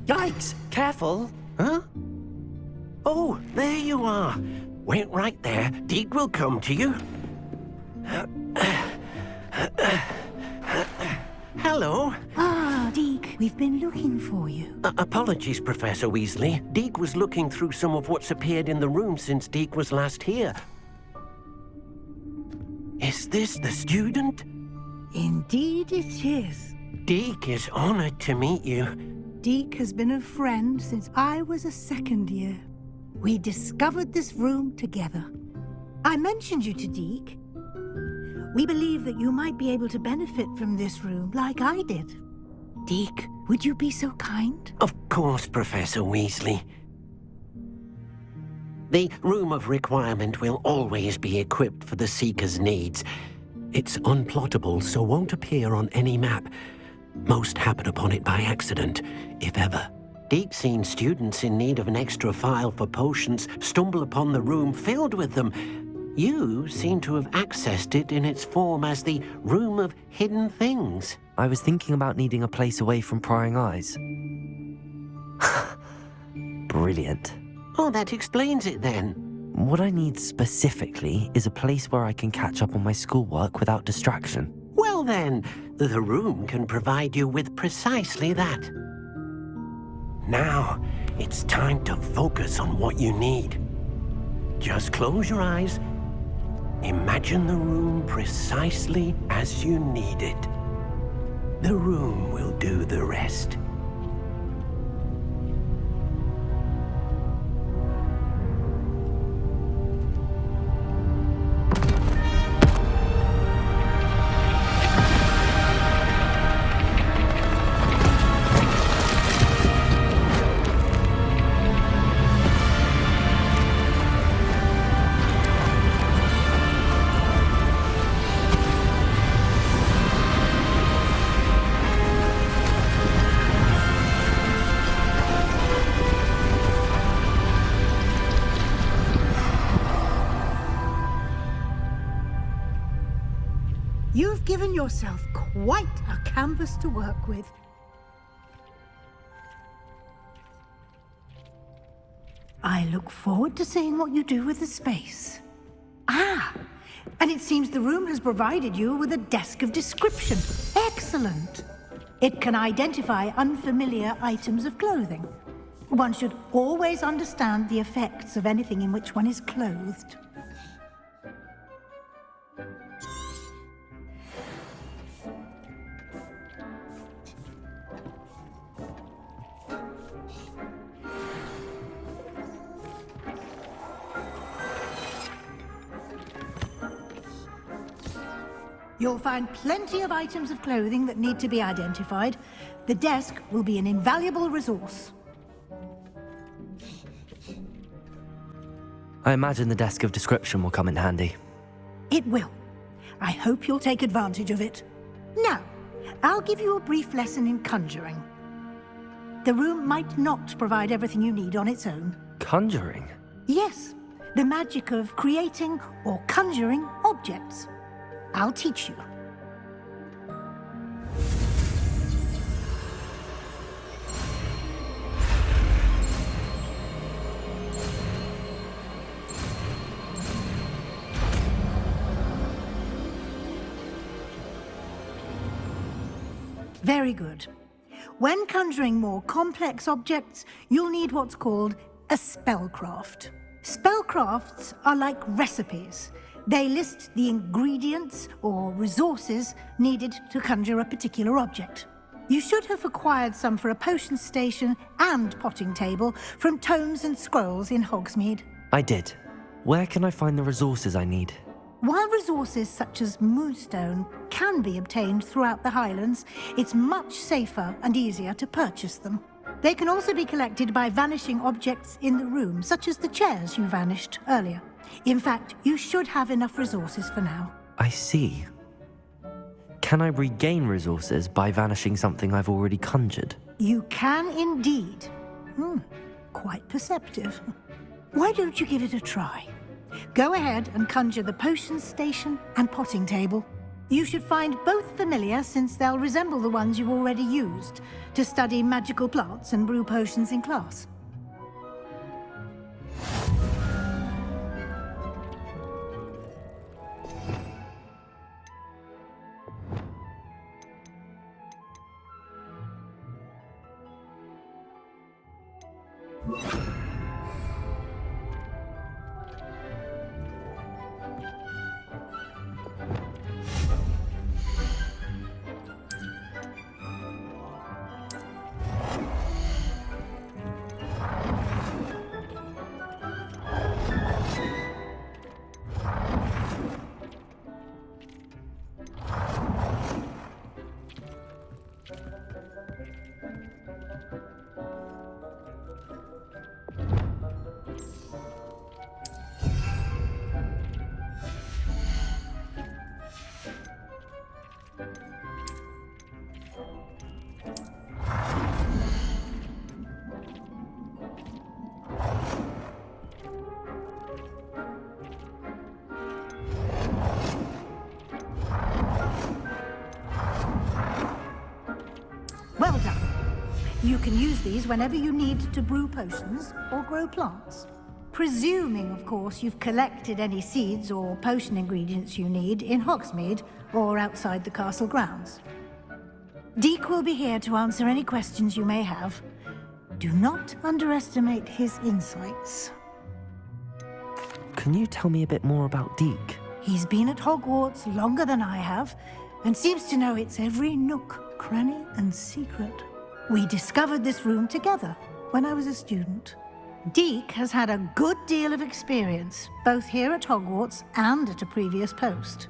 Yikes! Careful! Huh? Oh, there you are. Wait right there. Deke will come to you. Hello. Ah, Deke, we've been looking for you. Apologies, Professor Weasley. Deke was looking through some of what's appeared in the room since Deke was last here. Is this the student? Indeed it is. Deke is honored to meet you. Deke has been a friend since I was a second year. We discovered this room together. I mentioned you to Deke. We believe that you might be able to benefit from this room like I did. Deke, would you be so kind? Of course, Professor Weasley. The Room of Requirement will always be equipped for the Seeker's needs. It's unplottable, so won't appear on any map. Most happen upon it by accident, if ever. Deke's seen students in need of an extra file for potions stumble upon the room filled with them. You seem to have accessed it in its form as the Room of Hidden Things. I was thinking about needing a place away from prying eyes. Brilliant. Oh, that explains it then. What I need specifically is a place where I can catch up on my schoolwork without distraction. Well then, the room can provide you with precisely that. Now, it's time to focus on what you need. Just close your eyes. Imagine the room precisely as you need it. The room will do the rest. You've given yourself quite a canvas to work with. I look forward to seeing what you do with the space. Ah, and it seems the room has provided you with a desk of description. Excellent. It can identify unfamiliar items of clothing. One should always understand the effects of anything in which one is clothed. You'll find plenty of items of clothing that need to be identified. The desk will be an invaluable resource. I imagine the desk of description will come in handy. It will. I hope you'll take advantage of it. Now, I'll give you a brief lesson in conjuring. The room might not provide everything you need on its own. Conjuring? Yes, the magic of creating or conjuring objects. I'll teach you. Very good. When conjuring more complex objects, you'll need what's called a spellcraft. Spellcrafts are like recipes. They list the ingredients or resources needed to conjure a particular object. You should have acquired some for a potion station and potting table from tomes and scrolls in Hogsmeade. I did. Where can I find the resources I need? While resources such as moonstone can be obtained throughout the Highlands, it's much safer and easier to purchase them. They can also be collected by vanishing objects in the room, such as the chairs you vanished earlier. In fact, you should have enough resources for now. I see. Can I regain resources by vanishing something I've already conjured? You can indeed. Quite perceptive. Why don't you give it a try? Go ahead and conjure the potion station and potting table. You should find both familiar, since they'll resemble the ones you've already used to study magical plants and brew potions in class. Well done. You can use these whenever you need to brew potions or grow plants. Presuming, of course, you've collected any seeds or potion ingredients you need in Hogsmeade or outside the castle grounds. Deek will be here to answer any questions you may have. Do not underestimate his insights. Can you tell me a bit more about Deek? He's been at Hogwarts longer than I have, and seems to know its every nook, cranny, and secret. We discovered this room together when I was a student. Deek has had a good deal of experience, both here at Hogwarts and at a previous post.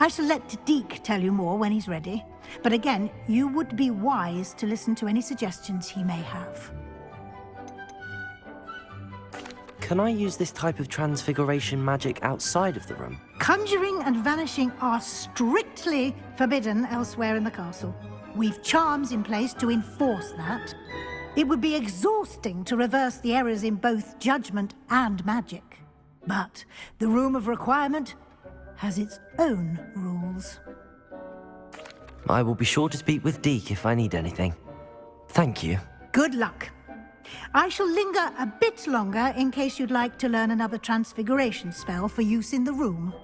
I shall let Deek tell you more when he's ready, but again, you would be wise to listen to any suggestions he may have. Can I use this type of transfiguration magic outside of the room? Conjuring and vanishing are strictly forbidden elsewhere in the castle. We've charms in place to enforce that. It would be exhausting to reverse the errors in both judgment and magic. But the Room of Requirement has its own rules. I will be sure to speak with Deek if I need anything. Thank you. Good luck. I shall linger a bit longer in case you'd like to learn another transfiguration spell for use in the room.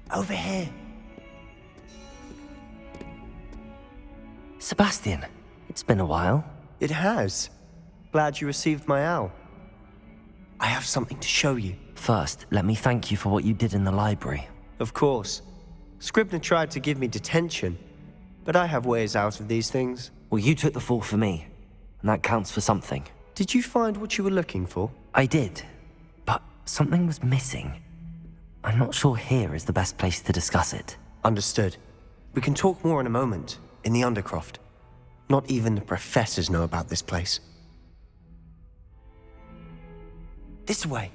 Over here. Sebastian, it's been a while. It has. Glad you received my owl. I have something to show you. First, let me thank you for what you did in the library. Of course. Scribner tried to give me detention, but I have ways out of these things. Well, you took the fall for me, and that counts for something. Did you find what you were looking for? I did, but something was missing. I'm not sure here is the best place to discuss it. Understood. We can talk more in a moment, in the Undercroft. Not even the professors know about this place. This way.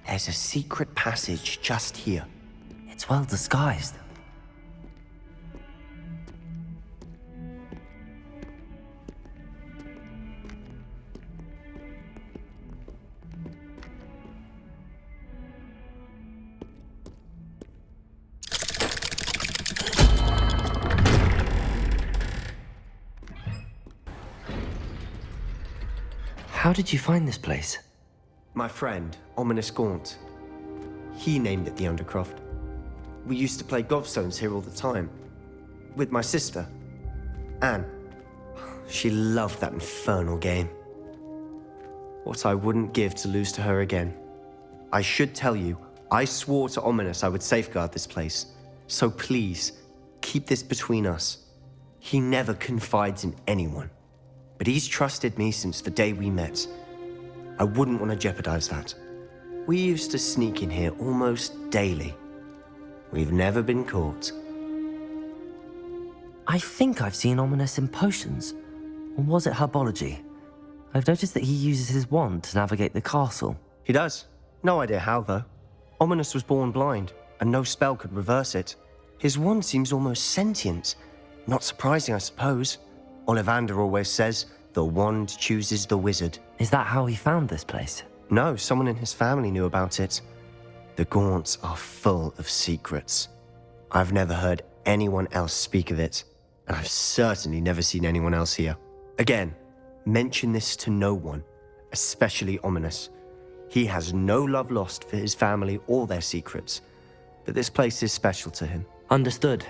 There's a secret passage just here. It's It's well disguised. How did you find this place? My friend, Ominous Gaunt. He named it the Undercroft. We used to play gobstones here all the time. With my sister, Anne. She loved that infernal game. What I wouldn't give to lose to her again. I should tell you, I swore to Ominous I would safeguard this place. So please, keep this between us. He never confides in anyone. But he's trusted me since the day we met. I wouldn't want to jeopardize that. We used to sneak in here almost daily. We've never been caught. I think I've seen Ominous in potions. Or was it herbology? I've noticed that he uses his wand to navigate the castle. He does. No idea how, though. Ominous was born blind, and no spell could reverse it. His wand seems almost sentient. Not surprising, I suppose. Ollivander always says, the wand chooses the wizard. Is that how he found this place? No, someone in his family knew about it. The Gaunts are full of secrets. I've never heard anyone else speak of it, and I've certainly never seen anyone else here. Again, mention this to no one, especially Ominous. He has no love lost for his family or their secrets, but this place is special to him. Understood.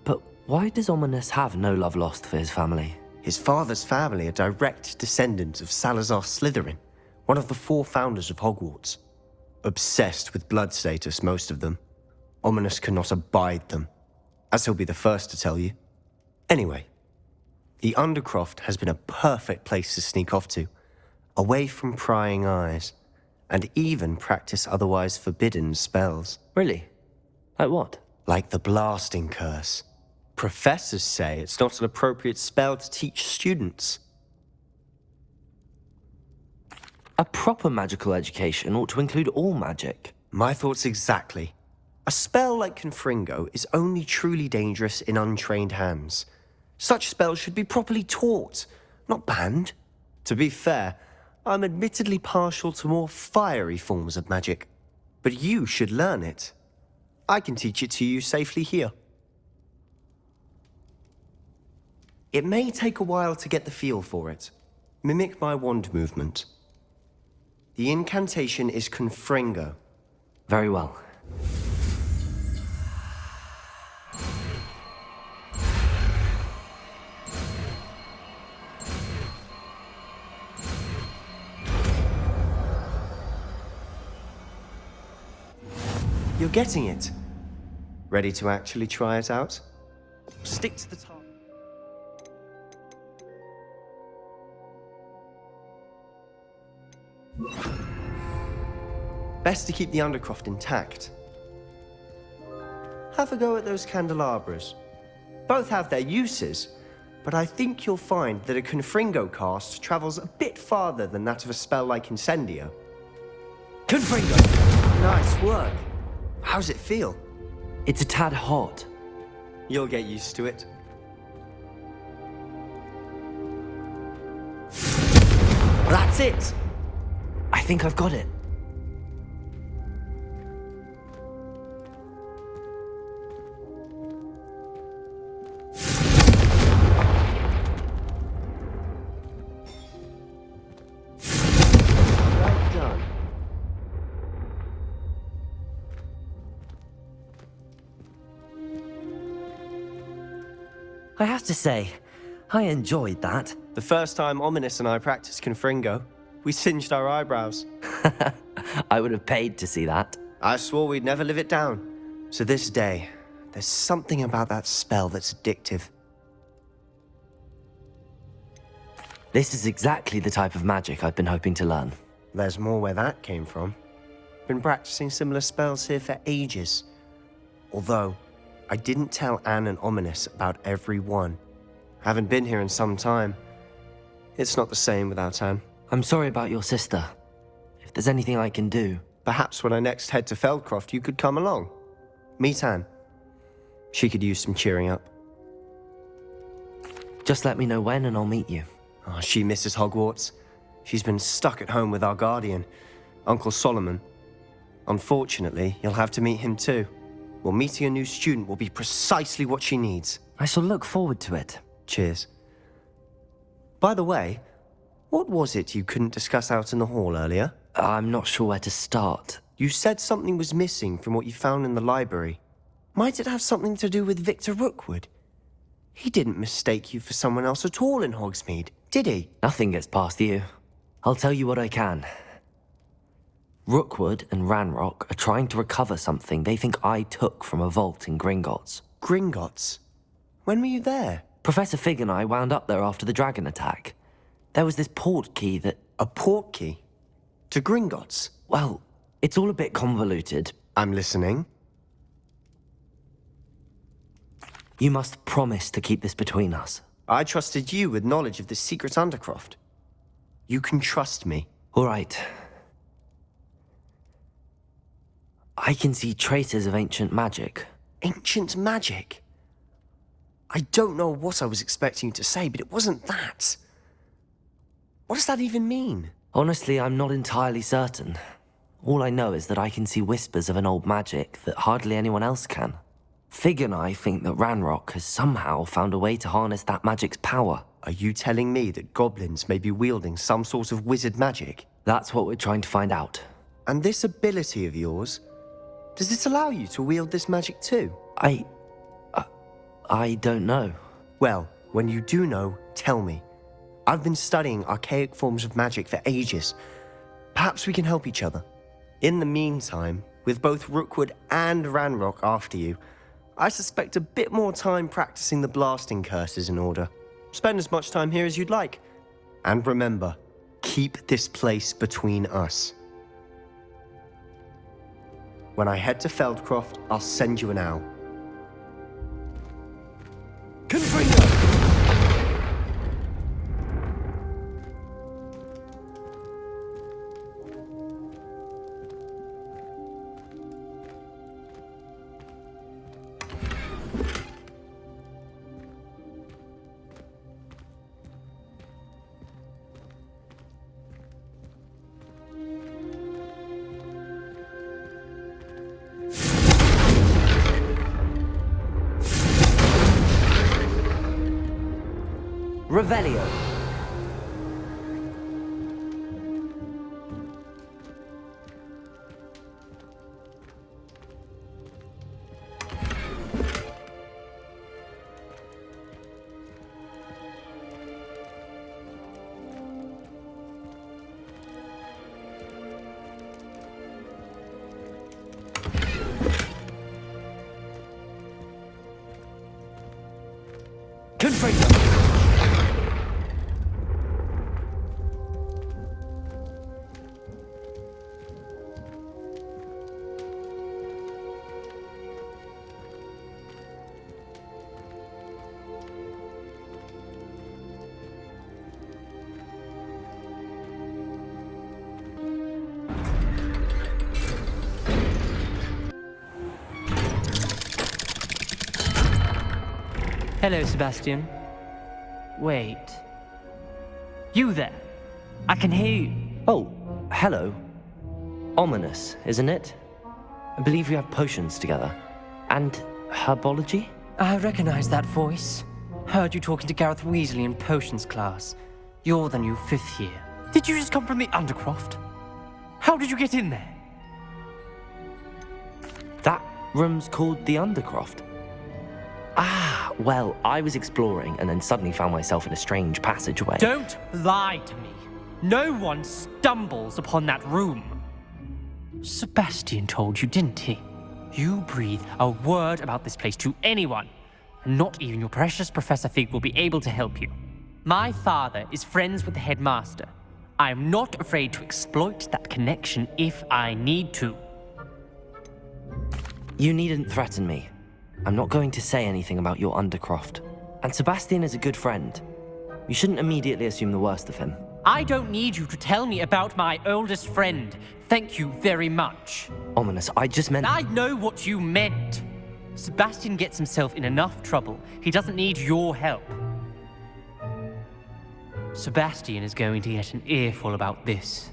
But why does Ominous have no love lost for his family? His father's family are direct descendants of Salazar Slytherin, one of the 4 founders of Hogwarts. Obsessed with blood status, most of them. Ominous cannot abide them, as he'll be the first to tell you. Anyway, the Undercroft has been a perfect place to sneak off to, away from prying eyes, and even practice otherwise forbidden spells. Really? Like what? Like the Blasting Curse. Professors say it's not an appropriate spell to teach students. A proper magical education ought to include all magic. My thoughts exactly. A spell like Confringo is only truly dangerous in untrained hands. Such spells should be properly taught, not banned. To be fair, I'm admittedly partial to more fiery forms of magic. But you should learn it. I can teach it to you safely here. It may take a while to get the feel for it. Mimic my wand movement. The incantation is Confringo. Very well. You're getting it. Ready to actually try it out? Stick to the target. Best to keep the Undercroft intact. Have a go at those candelabras. Both have their uses, but I think you'll find that a Confringo cast travels a bit farther than that of a spell like Incendio. Confringo! Nice work. How's it feel? It's a tad hot. You'll get used to it. That's it! I think I've got it. Well done. I have to say, I enjoyed that. The first time Ominous and I practiced Confringo, we singed our eyebrows. I would have paid to see that. I swore we'd never live it down. To this day, there's something about that spell that's addictive. This is exactly the type of magic I've been hoping to learn. There's more where that came from. Been practicing similar spells here for ages. Although, I didn't tell Anne and Ominous about every one. Haven't been here in some time. It's not the same without Anne. I'm sorry about your sister. If there's anything I can do... Perhaps when I next head to Feldcroft, you could come along. Meet Anne. She could use some cheering up. Just let me know when and I'll meet you. Oh, she misses Hogwarts. She's been stuck at home with our guardian, Uncle Solomon. Unfortunately, you'll have to meet him too. Well, meeting a new student will be precisely what she needs. I shall look forward to it. Cheers. By the way, what was it you couldn't discuss out in the hall earlier? I'm not sure where to start. You said something was missing from what you found in the library. Might it have something to do with Victor Rookwood? He didn't mistake you for someone else at all in Hogsmeade, did he? Nothing gets past you. I'll tell you what I can. Rookwood and Ranrock are trying to recover something they think I took from a vault in Gringotts. Gringotts? When were you there? Professor Fig and I wound up there after the dragon attack. There was this port key that... A port key? To Gringotts? Well, it's all a bit convoluted. I'm listening. You must promise to keep this between us. I trusted you with knowledge of the secret Undercroft. You can trust me. All right. I can see traces of ancient magic. Ancient magic? I don't know what I was expecting you to say, but it wasn't that. What does that even mean? Honestly, I'm not entirely certain. All I know is that I can see whispers of an old magic that hardly anyone else can. Fig and I think that Ranrock has somehow found a way to harness that magic's power. Are you telling me that goblins may be wielding some sort of wizard magic? That's what we're trying to find out. And this ability of yours, does it allow you to wield this magic too? I don't know. Well, when you do know, tell me. I've been studying archaic forms of magic for ages. Perhaps we can help each other. In the meantime, with both Rookwood and Ranrock after you, I suspect a bit more time practicing the blasting curse is in order. Spend as much time here as you'd like. And remember, keep this place between us. When I head to Feldcroft, I'll send you an owl. Confringo! Revelio. Confringo! Hello, Sebastian. Wait. You there? I can hear you. Oh, hello. Ominous, isn't it? I believe we have potions together. And herbology? I recognize that voice. Heard you talking to Gareth Weasley in potions class. You're the new 5th year. Did you just come from the Undercroft? How did you get in there? That room's called the Undercroft. Ah, well, I was exploring and then suddenly found myself in a strange passageway. Don't lie to me. No one stumbles upon that room. Sebastian told you, didn't he? You breathe a word about this place to anyone, and not even your precious Professor Fig will be able to help you. My father is friends with the headmaster. I am not afraid to exploit that connection if I need to. You needn't threaten me. I'm not going to say anything about your Undercroft. And Sebastian is a good friend. You shouldn't immediately assume the worst of him. I don't need you to tell me about my oldest friend. Thank you very much. Ominous, I just meant... I know what you meant. Sebastian gets himself in enough trouble. He doesn't need your help. Sebastian is going to get an earful about this.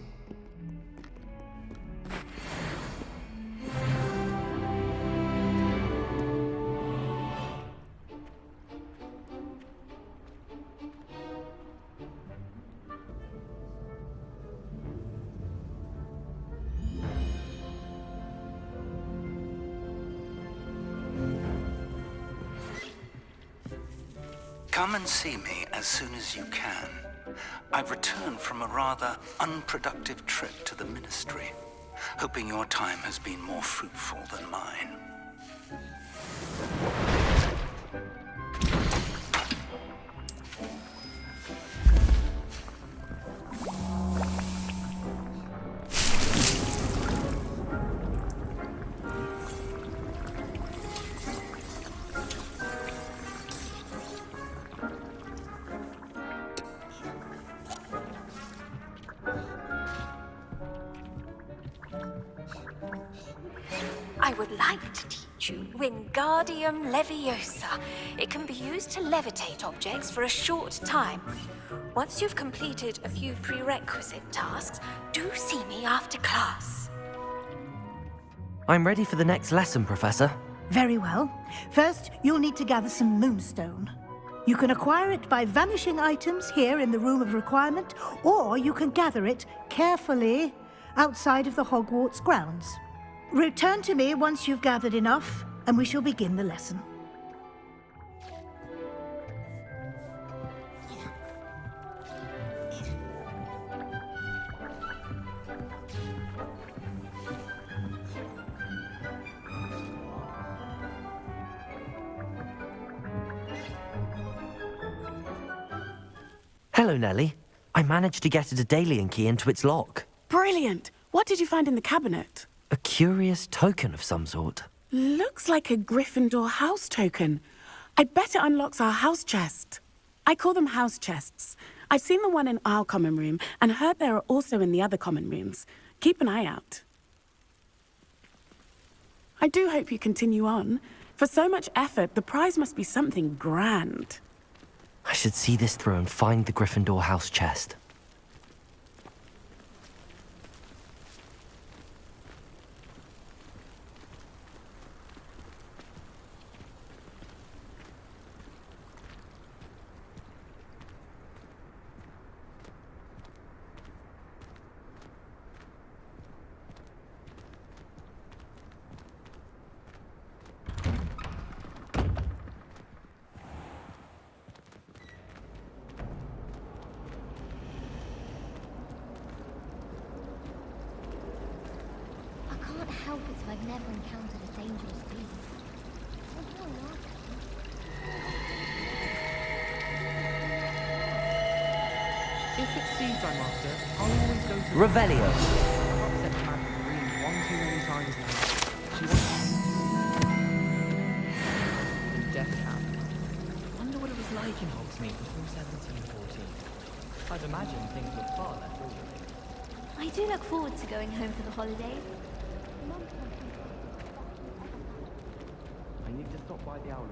Come and see me as soon as you can. I've returned from a rather unproductive trip to the Ministry, hoping your time has been more fruitful than mine. I would like to teach you Wingardium Leviosa. It can be used to levitate objects for a short time. Once you've completed a few prerequisite tasks, do see me after class. I'm ready for the next lesson, Professor. Very well. First, you'll need to gather some moonstone. You can acquire it by vanishing items here in the Room of Requirement, or you can gather it carefully outside of the Hogwarts grounds. Return to me once you've gathered enough, and we shall begin the lesson. Hello, Nellie. I managed to get a Daedalian key into its lock. Brilliant! What did you find in the cabinet? A curious token of some sort. Looks like a Gryffindor house token. I bet it unlocks our house chest. I call them house chests. I've seen the one in our common room and heard there are also in the other common rooms. Keep an eye out. I do hope you continue on. For so much effort, the prize must be something grand. I should see this through and find the Gryffindor house chest. Help it if I've never encountered a dangerous beast. If it succeeds, I'm after, I'll always go to Revelio. I've upset Madame Green one too many times now. She wants Death Camp. Wonder what it was like in Hogsmeade before 1714. I'd imagine things look far less orderly. I do look forward to going home for the holidays. I need to stop by the owl.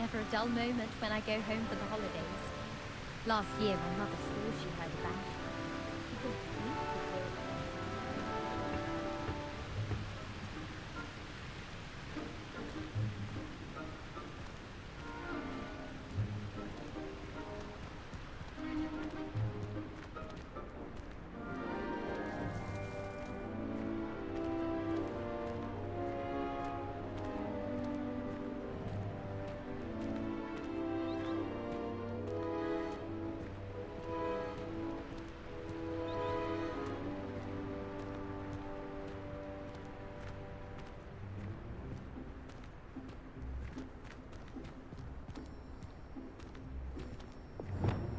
never a dull moment when I go home for the holidays. Last year, my mother swore she heard about it. She couldn't sleep before it.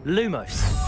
Lumos.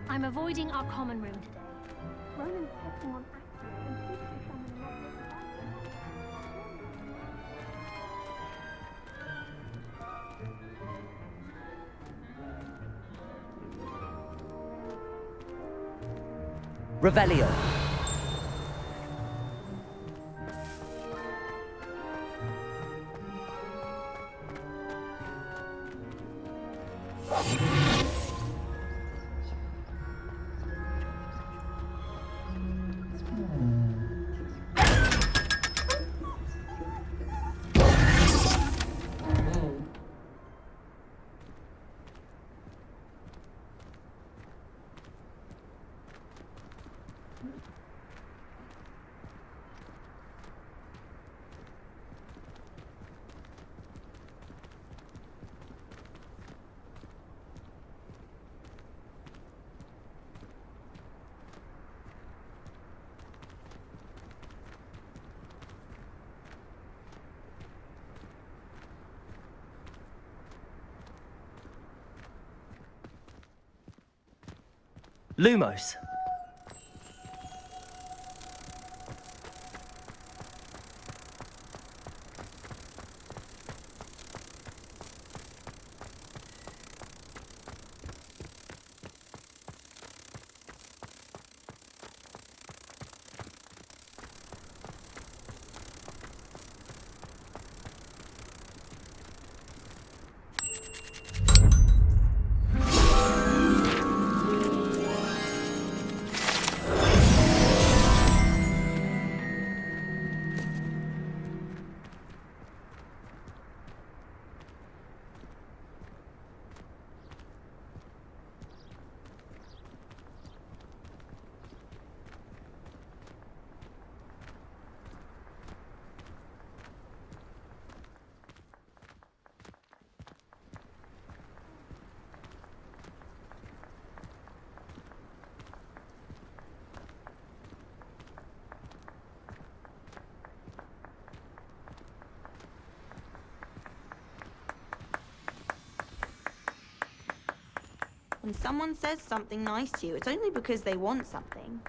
I'm avoiding our common room today. Ronan's checking on actors and secretly summoning Revelio. Lumos. When someone says something nice to you, it's only because they want something.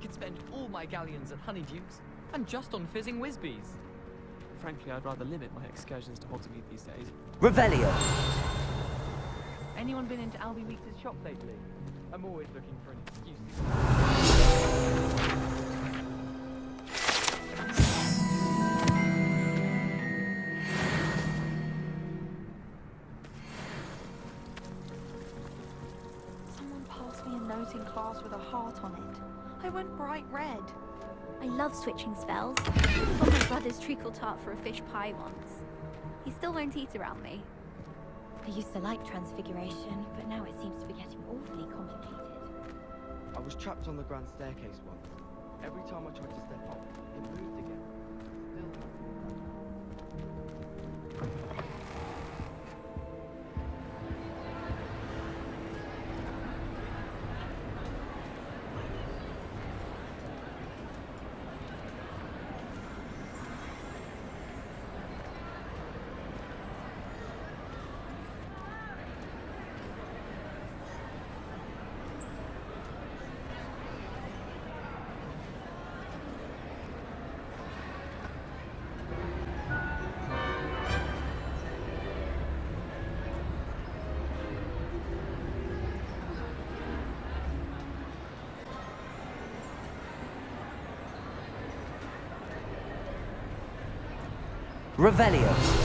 could spend all my galleons at Honeydukes and just on fizzing Whizbees. Frankly, I'd rather limit my excursions to Hogsmeade these days. Revelio! Anyone been into Albie Weeks' shop lately? I'm always looking for an excuse. Someone passed me a note in class with a heart on it. I went bright red. I love switching spells. I got my brother's treacle tart for a fish pie once. He still won't eat around me. I used to like transfiguration, but now it seems to be getting awfully complicated. I was trapped on the grand staircase once. Every time I tried to step up, it moved again. Revelio!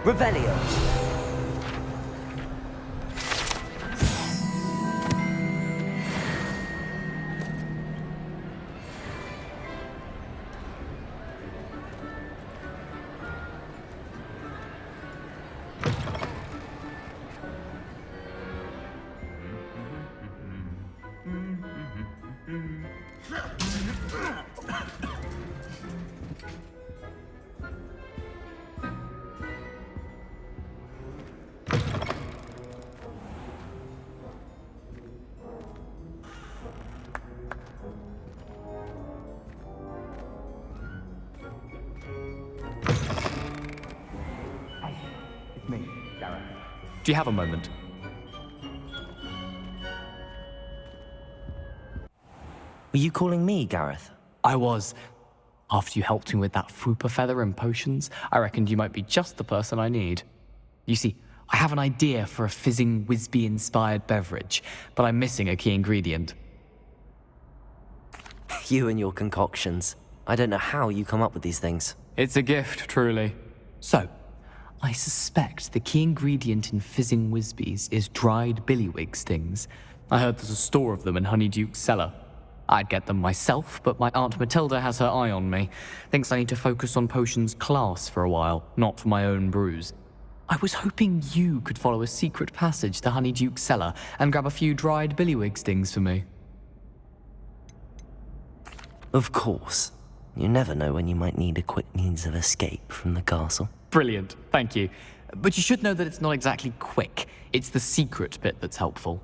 Revelio! Me, Gareth. Do you have a moment? Were you calling me, Gareth? I was. After you helped me with that Fupa feather and potions, I reckoned you might be just the person I need. You see, I have an idea for a fizzing Whizbee-inspired beverage, but I'm missing a key ingredient. You and your concoctions. I don't know how you come up with these things. It's a gift, truly. So, I suspect the key ingredient in fizzing Whizbees is dried billywig stings. I heard there's a store of them in Honeyduke's cellar. I'd get them myself, but my Aunt Matilda has her eye on me. Thinks I need to focus on potions class for a while, not for my own brews. I was hoping you could follow a secret passage to Honeyduke's cellar and grab a few dried billywig stings for me. Of course. You never know when you might need a quick means of escape from the castle. Brilliant, thank you. But you should know that it's not exactly quick. It's the secret bit that's helpful.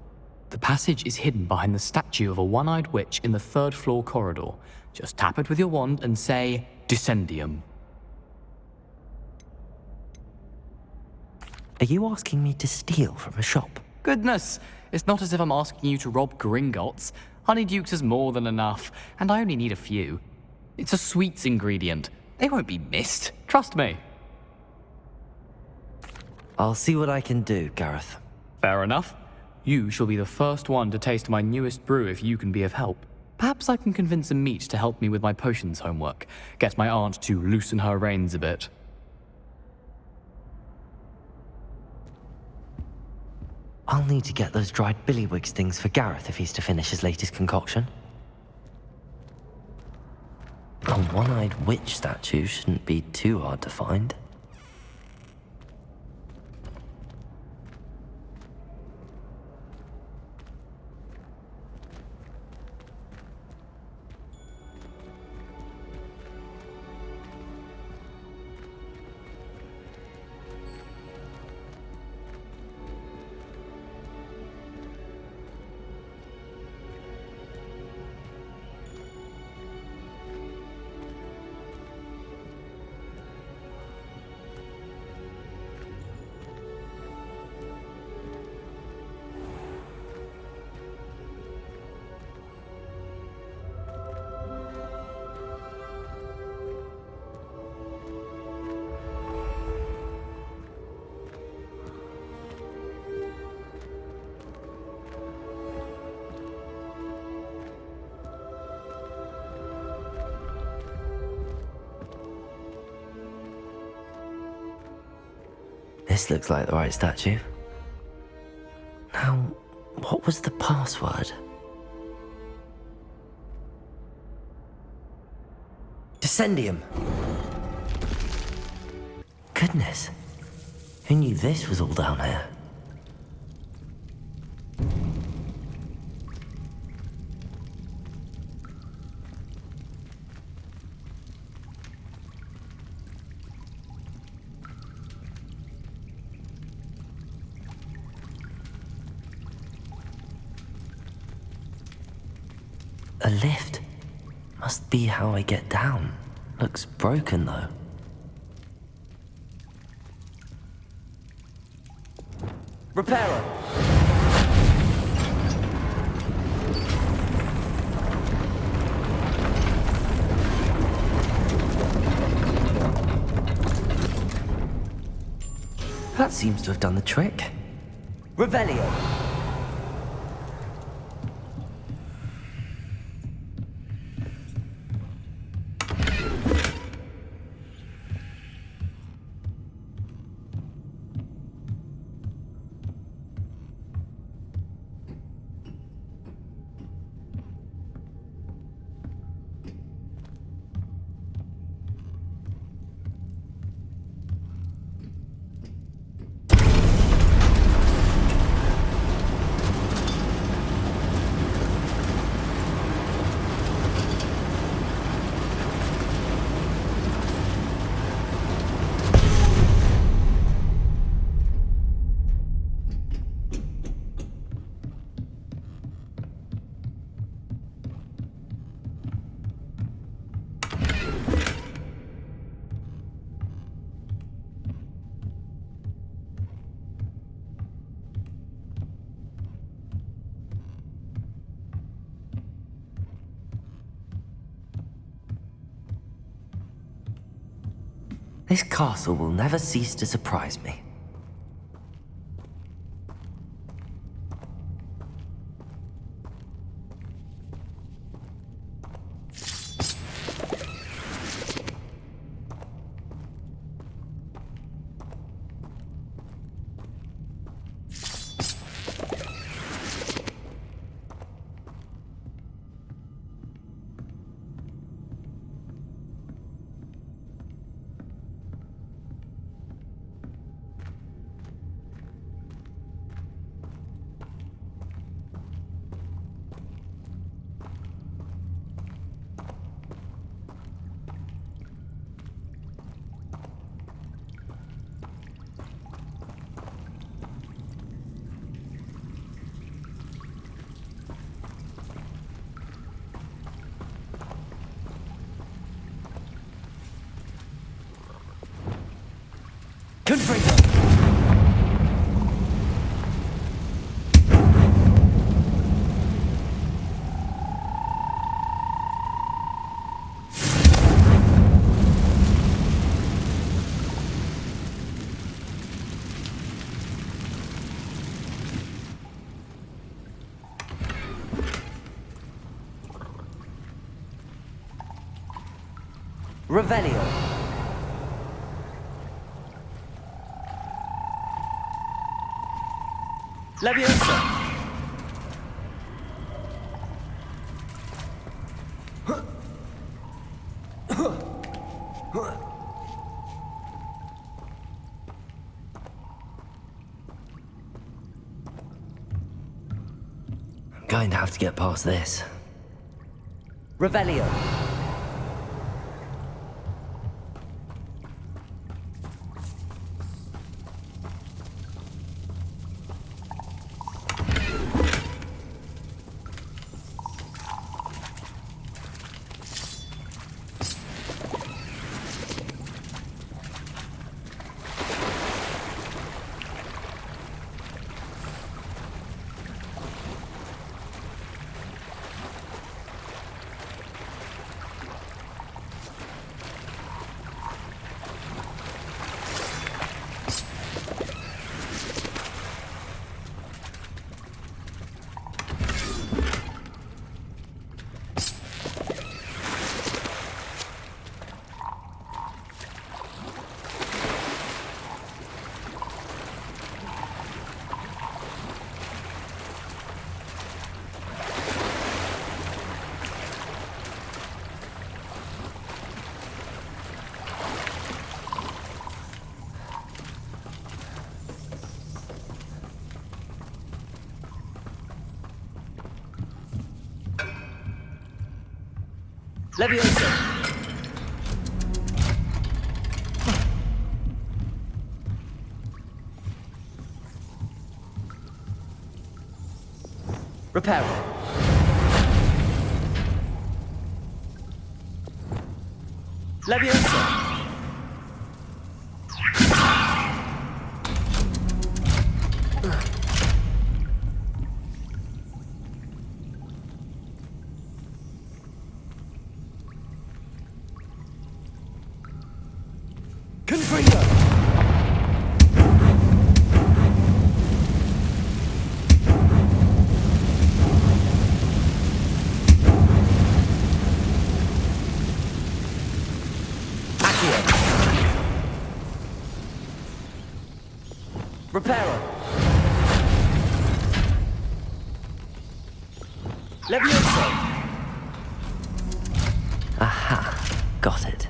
The passage is hidden behind the statue of a one-eyed witch in the third-floor corridor. Just tap it with your wand and say, Descendium. Are you asking me to steal from a shop? Goodness, it's not as if I'm asking you to rob Gringotts. Honeyduke's is more than enough, and I only need a few. It's a sweets ingredient. They won't be missed, trust me. I'll see what I can do, Gareth. Fair enough. You shall be the first one to taste my newest brew if you can be of help. Perhaps I can convince a meat to help me with my potions homework. Get my aunt to loosen her reins a bit. I'll need to get those dried billywig stings for Gareth if he's to finish his latest concoction. A one-eyed witch statue shouldn't be too hard to find. This looks like the right statue. Now, what was the password? Descendium! Goodness, who knew this was all down here? A lift. Must be how I get down. Looks broken, though. Repairer! That seems to have done the trick. Revelio! This castle will never cease to surprise me. Confringo! Revelio. Leviosa. I'm going to have to get past this. Revelio. Leviosa. Reparo. Leviosa. Confringo. Accio. Reparo. Leviosa. Aha, got it.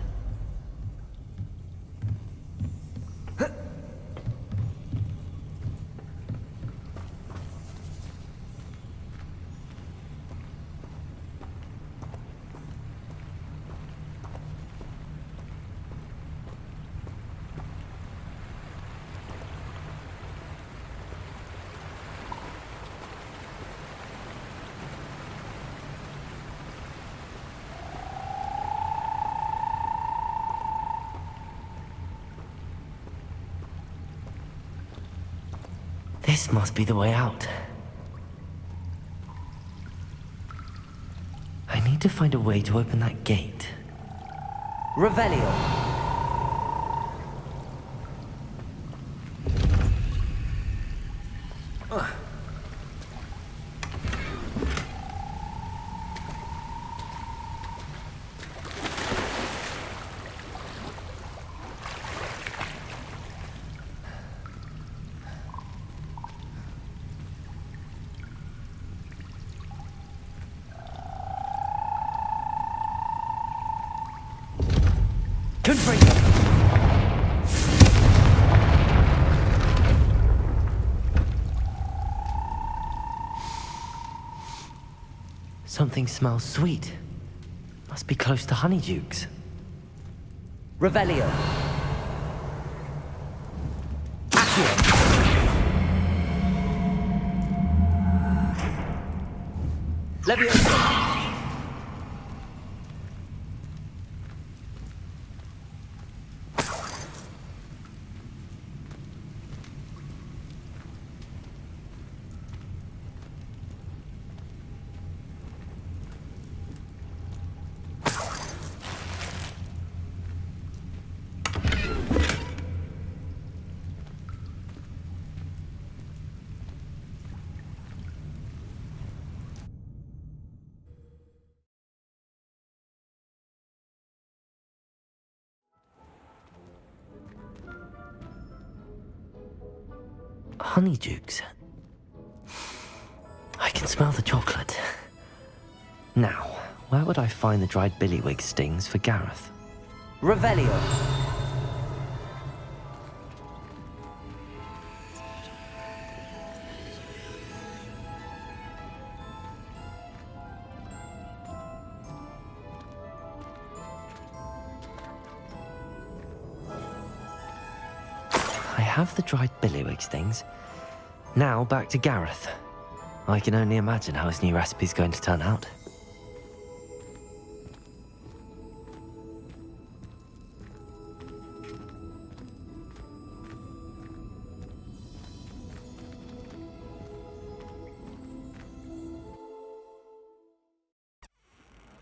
This must be the way out. I need to find a way to open that gate. Revelio. Confringo. Something smells sweet. Must be close to Honeydukes. Revelio. Accio. Leviosa. Honeydukes. I can smell the chocolate. Now, where would I find the dried billywig stings for Gareth? Revelio! I have the dried billywig stings. Now back to Gareth. I can only imagine how his new recipe's going to turn out.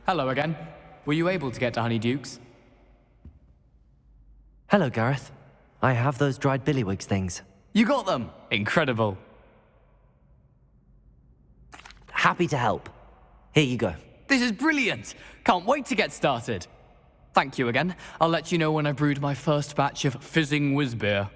Hello again. Were you able to get to Honeydukes? Hello, Gareth. I have those dried billywig things. You got them! Incredible. Happy to help. Here you go. This is brilliant! Can't wait to get started. Thank you again. I'll let you know when I've brewed my first batch of fizzing whiz beer.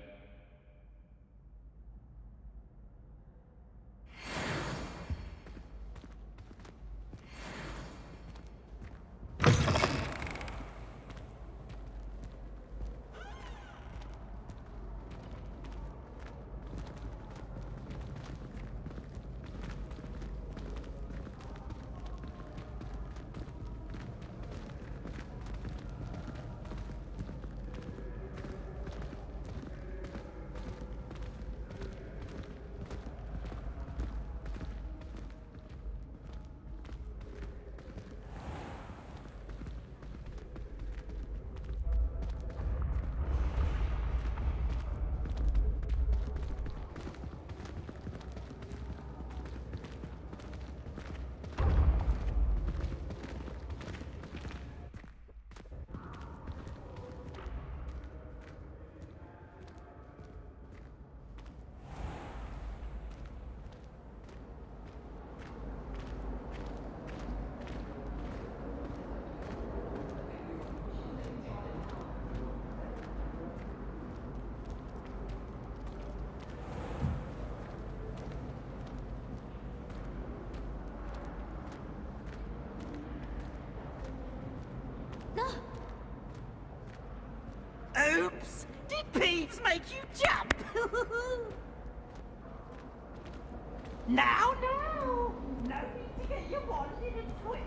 Oops! Did Peeves make you jump? Now, no! No need to get your wand in a twist.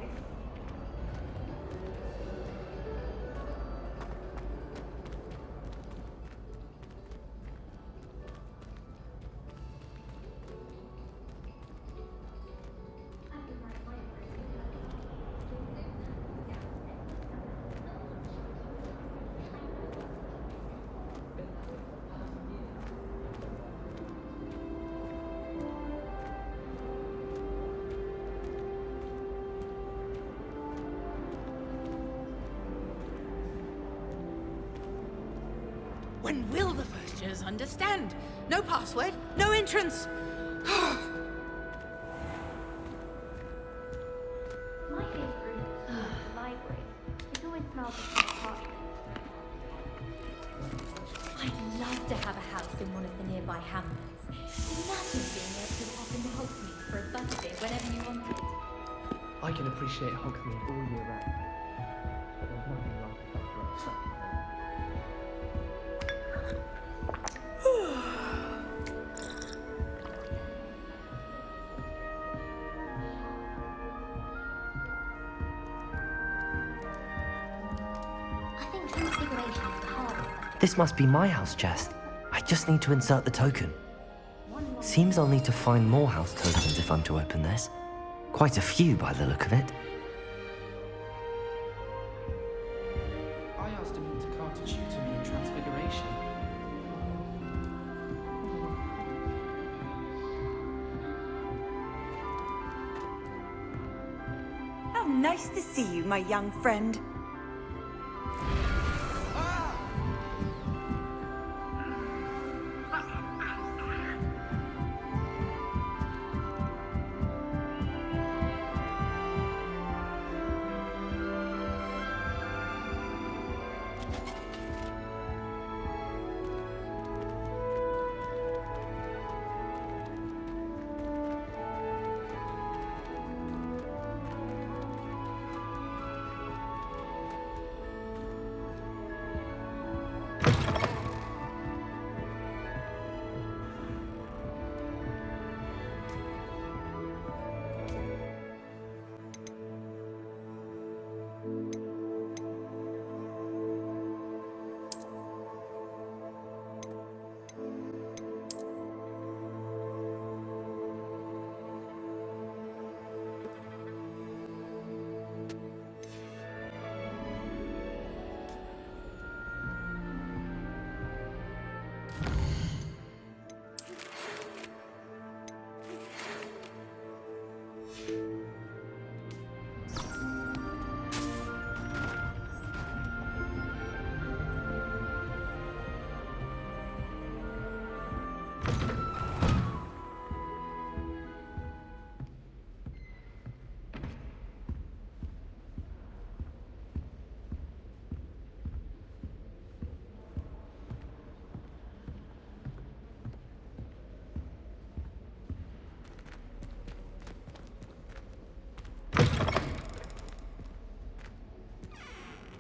When will the first years understand? No password, no entrance. My favorite room is the library. It always smells like parchment. I'd love to have a house in one of the nearby hamlets. Imagine being able to pop into Hogsmeade for a birthday whenever you wanted. I can appreciate Hogsmeade all year round, but there's nothing like a cup of such. This must be my house chest. I just need to insert the token. Seems I'll need to find more house tokens if I'm to open this. Quite a few by the look of it. I asked him to come to tutor me in Transfiguration. How nice to see you, my young friend.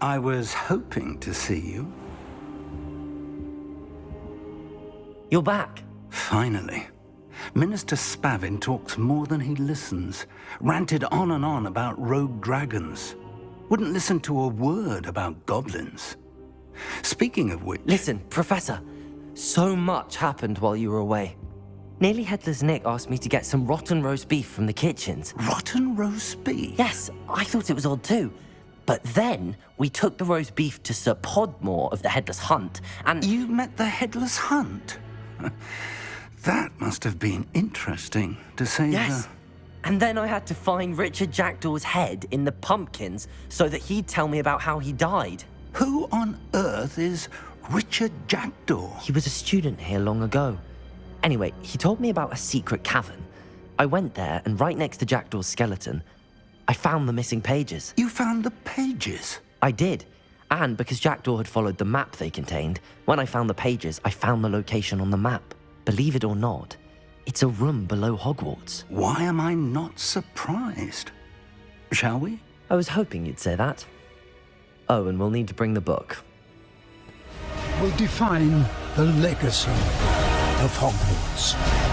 I was hoping to see you. You're back. Finally. Minister Spavin talks more than he listens. Ranted on and on about rogue dragons. Wouldn't listen to a word about goblins. Speaking of which... Listen, Professor. So much happened while you were away. Nearly Headless Nick asked me to get some rotten roast beef from the kitchens. Rotten roast beef? Yes, I thought it was odd too. But then we took the roast beef to Sir Podmore of the Headless Hunt, and... You met the Headless Hunt? That must have been interesting, to say Yes. And then I had to find Richard Jackdaw's head in the pumpkins so that he'd tell me about how he died. Who on earth is Richard Jackdaw? He was a student here long ago. Anyway, he told me about a secret cavern. I went there, and right next to Jackdaw's skeleton, I found the missing pages. You found the pages? I did. And because Jackdaw had followed the map they contained, when I found the pages, I found the location on the map. Believe it or not, it's a room below Hogwarts. Why am I not surprised? Shall we? I was hoping you'd say that. Oh, and we'll need to bring the book. Will define the legacy of Hogwarts.